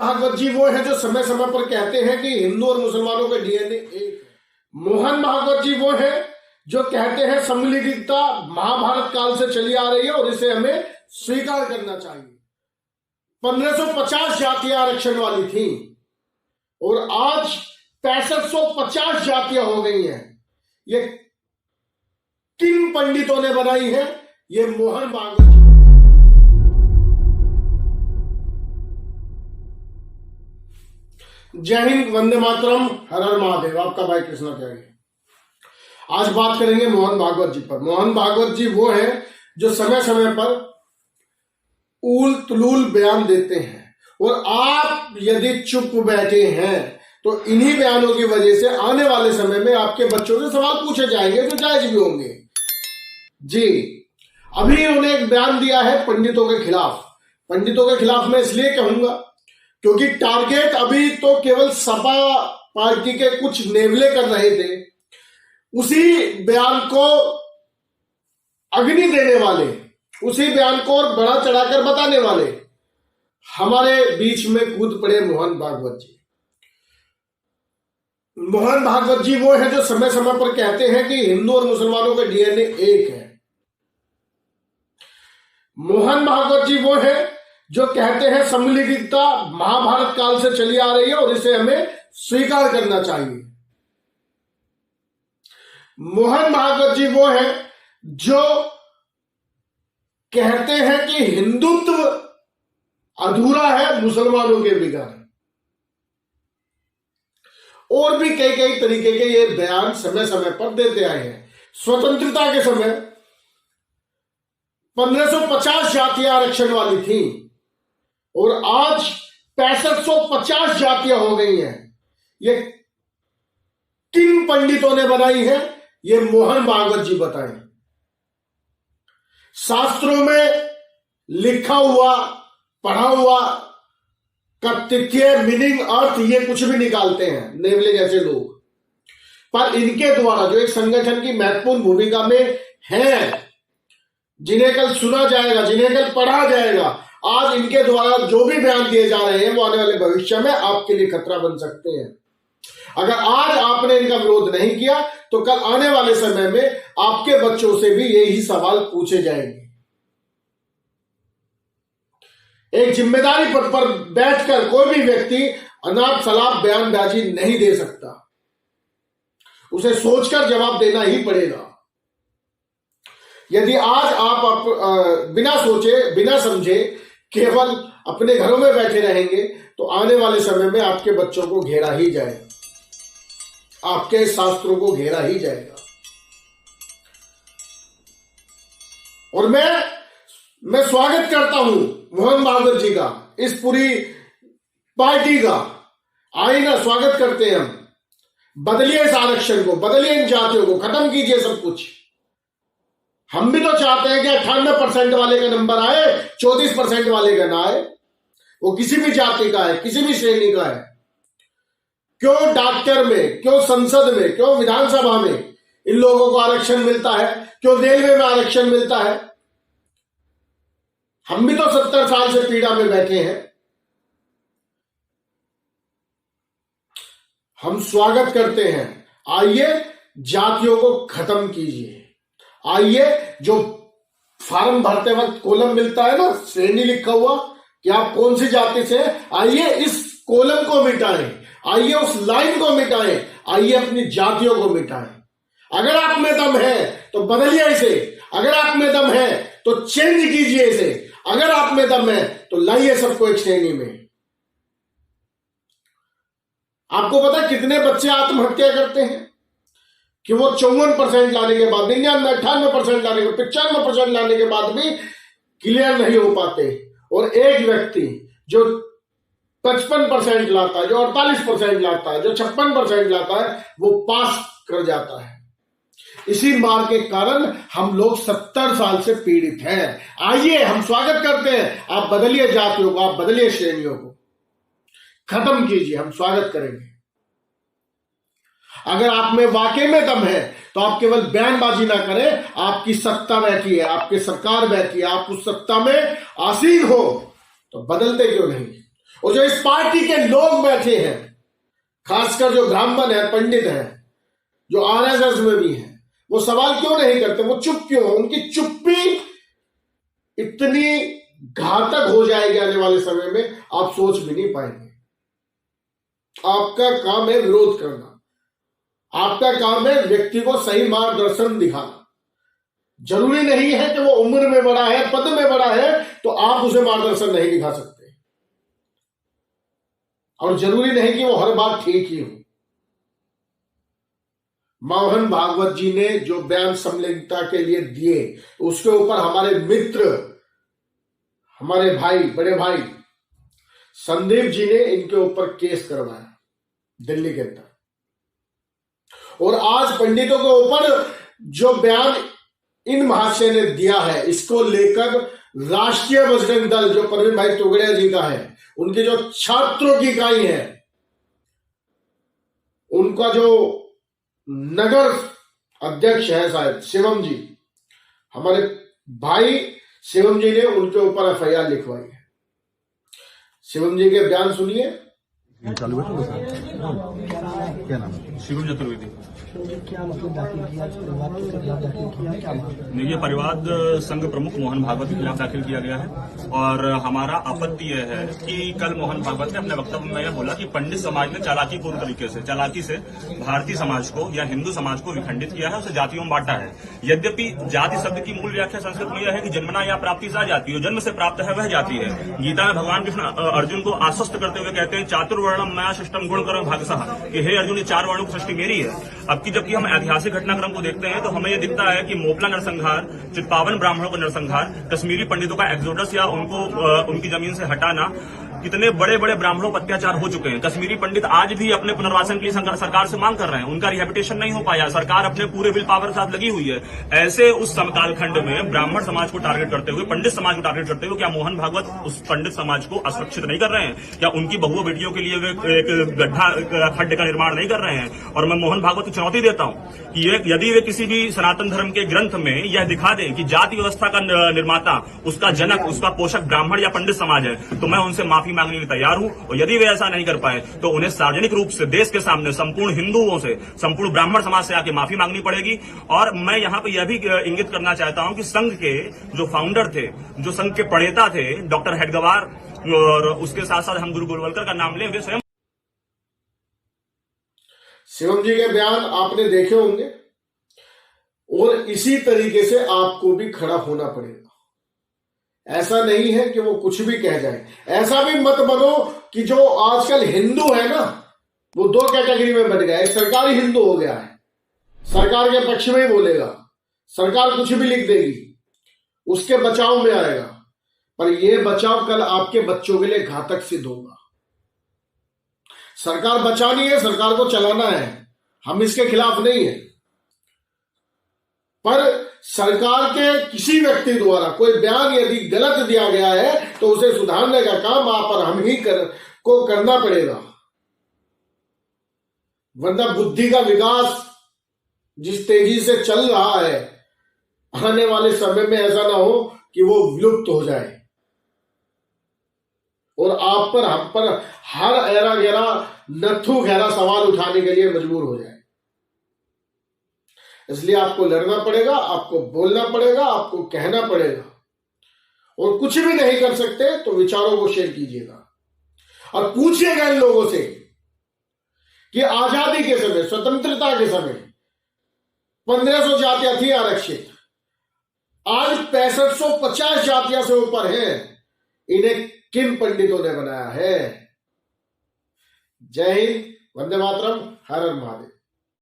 भागवत जी वो है जो समय समय पर कहते हैं कि हिंदू और मुसलमानों का डीएनए एक है। मोहन भागवत जी वो है जो कहते हैं समलिंगिकता महाभारत काल से चली आ रही है और इसे हमें स्वीकार करना चाहिए। 1550 जातियां आरक्षण वाली थी और आज 6550 जातियां हो गई हैं। ये किन पंडितों ने बनाई है? ये मोहन भागवत जी। जय हिंद, वंदे मातरम, हर हर महादेव। आपका भाई कृष्णा त्यागी। आज बात करेंगे मोहन भागवत जी पर। मोहन भागवत जी वो है जो समय समय पर ऊल तुलूल बयान देते हैं और आप यदि चुप बैठे हैं तो इन्हीं बयानों की वजह से आने वाले समय में आपके बच्चों से सवाल पूछे जाएंगे जो जायज भी होंगे। जी, अभी उन्होंने एक बयान दिया है पंडितों के खिलाफ। पंडितों के खिलाफ मैं इसलिए कहूंगा क्योंकि टारगेट अभी तो केवल सपा पार्टी के कुछ नेवले कर रहे थे। उसी बयान को अग्नि देने वाले, उसी बयान को और बड़ा चढ़ाकर बताने वाले हमारे बीच में कूद पड़े मोहन भागवत जी। मोहन भागवत जी वो है जो समय समय पर कहते हैं कि हिंदू और मुसलमानों का डीएनए एक है। मोहन भागवत जी वो है जो कहते हैं समलिंगिकता महाभारत काल से चली आ रही है और इसे हमें स्वीकार करना चाहिए। मोहन भागवत जी वो है जो कहते हैं कि हिंदुत्व अधूरा है मुसलमानों के बिगैर। और भी कई कई तरीके के ये बयान समय समय पर देते आए हैं। स्वतंत्रता के समय 1550 जातियां आरक्षण वाली थी और आज 6550 जातियां हो गई हैं। ये किन पंडितों ने बनाई है? ये मोहन भागवत जी बताएं। शास्त्रों में लिखा हुआ, पढ़ा हुआ का तथ्य, मीनिंग, अर्थ ये कुछ भी निकालते हैं नेवले जैसे लोग। पर इनके द्वारा जो एक संगठन की महत्वपूर्ण भूमिका में है, जिन्हें कल सुना जाएगा, जिन्हें कल पढ़ा जाएगा, आज इनके द्वारा जो भी बयान दिए जा रहे हैं वो आने वाले भविष्य में आपके लिए खतरा बन सकते हैं। अगर आज आपने इनका विरोध नहीं किया तो कल आने वाले समय में आपके बच्चों से भी यही सवाल पूछे जाएंगे। एक जिम्मेदारी पद पर बैठकर कोई भी व्यक्ति अनाप शनाप बयानबाजी नहीं दे सकता। उसे सोचकर जवाब देना ही पड़ेगा। यदि आज आप बिना सोचे, बिना समझे केवल अपने घरों में बैठे रहेंगे तो आने वाले समय में आपके बच्चों को घेरा ही जाएगा, आपके शास्त्रों को घेरा ही जाएगा। और मैं स्वागत करता हूं मोहन भागवत जी का, इस पूरी पार्टी का। आइए ना, स्वागत करते हैं हम। बदलिए इस आरक्षण को, बदलिए इन जातियों को, खत्म कीजिए सब कुछ। हम भी तो चाहते हैं कि 98% वाले का नंबर आए, 34% वाले का ना आए। वो किसी भी जाति का है, किसी भी श्रेणी का है। क्यों डॉक्टर में, क्यों संसद में, क्यों विधानसभा में इन लोगों को आरक्षण मिलता है? क्यों रेलवे में आरक्षण मिलता है? हम भी तो 70 साल से पीड़ा में बैठे हैं। हम स्वागत करते हैं। आइए जातियों को खत्म कीजिए। आइए, जो फॉर्म भरते वक्त कॉलम मिलता है ना, श्रेणी लिखा हुआ कि आप कौन सी जाति से हैं, आइए इस कॉलम को मिटाएं, आइए उस लाइन को मिटाएं, आइए अपनी जातियों को मिटाएं। अगर आप में दम है तो बदलिए इसे, अगर आप में दम है तो चेंज कीजिए इसे, अगर आप में दम है तो लाइए सबको एक श्रेणी में। आपको पता है कितने बच्चे आत्महत्या करते हैं कि वो 54% लाने के बाद, 98% लाने के, 95% लाने के बाद भी क्लियर नहीं हो पाते। और एक व्यक्ति जो 55% लाता है, जो 48% लाता है, जो 56% लाता है, वो पास कर जाता है। इसी मार के कारण हम लोग 70 साल से पीड़ित हैं। आइए, हम स्वागत करते हैं। आप बदलिए जातियों को, आप बदलिए श्रेणियों को, खत्म कीजिए। हम स्वागत करेंगे। अगर आप में वाकई में दम है तो आप केवल बयानबाजी ना करें। आपकी सत्ता बैठी है, आपकी सरकार बैठी है, आप उस सत्ता में आसीन हो तो बदलते क्यों नहीं? और जो इस पार्टी के लोग बैठे हैं, खासकर जो ब्राह्मण है, पंडित है, जो आरएसएस में भी है, वो सवाल क्यों नहीं करते? वो चुप क्यों? उनकी चुप्पी इतनी घातक हो जाएगी आने वाले समय में, आप सोच भी नहीं पाएंगे। आपका काम है विरोध करना, आपका काम है व्यक्ति को सही मार्गदर्शन दिखाना। जरूरी नहीं है कि वो उम्र में बड़ा है, पद में बड़ा है, तो आप उसे मार्गदर्शन नहीं दिखा सकते, और जरूरी नहीं कि वो हर बात ठीक ही हो। मोहन भागवत जी ने जो बयान समलैंगिकता के लिए दिए, उसके ऊपर हमारे मित्र, हमारे भाई, बड़े भाई संदीप जी ने इनके ऊपर केस करवाया दिल्ली के अंदर। और आज पंडितों के ऊपर जो बयान इन महाशय ने दिया है, इसको लेकर राष्ट्रीय बजरंग दल, जो प्रवीण भाई तोगड़िया जी का है, उनके जो छात्रों की इकाई है, उनका जो नगर अध्यक्ष है शायद शिवम जी, हमारे भाई शिवम जी ने उनके ऊपर एफआईआर लिखवाई है। शिवम जी के बयान सुनिए। चालू है क्या नाम है? शिवम चतुर्वेदी। क्या मतलब दाखिल किया, परिवार के खिलाफ दाखिल किया, क्या नहीं, ये परिवाद संघ प्रमुख मोहन भागवत के खिलाफ दाखिल किया गया है। और हमारा आपत्ति यह है कि कल मोहन भागवत ने अपने वक्तव्य में यह बोला कि पंडित समाज ने चालाकीपूर्ण तरीके से, चालाकी से भारतीय समाज को या हिंदू समाज को विखंडित किया है, उसे जातियों में बांटा है। यद्यपि जाति शब्द की मूल व्याख्या संस्कृत में यह है कि जन्मना या प्राप्ति सा जाति हो, जन्म से प्राप्त है वह जाति है। गीता में भगवान कृष्ण अर्जुन को आश्वस्त करते हुए कहते हैं, चातुर्वर्णम मया सृष्टम गुण कर्म भागसः, कि हे अर्जुन, ये 4 वर्णों की सृष्टि मेरी है। अब की जबकि हम ऐतिहासिक घटनाक्रम को देखते हैं तो हमें यह दिखता है कि मोपला नरसंहार, चित्पावन ब्राह्मणों का नरसंहार, कश्मीरी पंडितों का एक्सोडस या उनको उनकी जमीन से हटाना, कितने बड़े बड़े ब्राह्मणों पर अत्याचार हो चुके हैं। कश्मीरी पंडित आज भी अपने पुनर्वासन के लिए सरकार से मांग कर रहे हैं, उनका रिहेबिटेशन नहीं हो पाया, सरकार अपने पूरे विल पावर के साथ लगी हुई है। ऐसे उस समकाल खंड में ब्राह्मण समाज को टारगेट करते हुए, पंडित समाज को टारगेट करते हुए, क्या मोहन भागवत उस पंडित समाज को असुरक्षित नहीं कर रहे हैं? क्या उनकी बहुओं बेटियों के लिए एक गड्ढा, खड्डे का निर्माण नहीं कर रहे हैं? और मैं मोहन भागवत को चुनौती देता हूं कि यदि वे किसी भी सनातन धर्म के ग्रंथ में यह दिखा दें कि जाति व्यवस्था का निर्माता, उसका जनक, उसका पोषक ब्राह्मण या पंडित समाज है, तो मैं उनसे माफी मांगने के लिए तैयार हूं। और यदि वे ऐसा नहीं कर पाए तो उन्हें सार्वजनिक रूप से देश के सामने संपूर्ण हिंदुओं से, संपूर्ण ब्राह्मण समाज से आके माफी मांगनी पड़ेगी। और मैं यहां पर यह भी इंगित करना चाहता हूं कि संघ के जो फाउंडर थे, जो संघ के प्रणेता थे, डॉक्टर हेडगवार, और उसके साथ साथ हम गुरु गोलवलकर का नाम लें, वे स्वयं। शिवम जी के बयान आपने देखे होंगे, और इसी तरीके से आपको भी खड़ा होना पड़ेगा। ऐसा नहीं है कि वो कुछ भी कह जाए। ऐसा भी मत बनो कि जो आजकल हिंदू है ना, वो 2 कैटेगरी में बन गया है। सरकारी हिंदू हो गया है, सरकार के पक्ष में ही बोलेगा, सरकार कुछ भी लिख देगी, उसके बचाव में आएगा, पर यह बचाव कल आपके बच्चों के लिए घातक सिद्ध होगा। सरकार बचानी है, सरकार को चलाना है, हम इसके खिलाफ नहीं है, पर सरकार के किसी व्यक्ति द्वारा कोई बयान यदि गलत दिया गया है तो उसे सुधारने का काम आप और हम ही करना पड़ेगा। वरना बुद्धि का विकास जिस तेजी से चल रहा है, आने वाले समय में ऐसा ना हो कि वो विलुप्त हो जाए और आप पर, हम पर हर ऐरा गहरा, नथु गहरा सवाल उठाने के लिए मजबूर हो जाए। इसलिए आपको लड़ना पड़ेगा, आपको बोलना पड़ेगा, आपको कहना पड़ेगा, और कुछ भी नहीं कर सकते तो विचारों को शेयर कीजिएगा और पूछिएगा इन लोगों से कि आजादी के समय, स्वतंत्रता के समय 1500 जातियां थी आरक्षित, आज 6550 जातियां से ऊपर हैं। इन्हें किन पंडितों ने बनाया है? जय हिंद, वंदे मातरम, हर हर महादेव।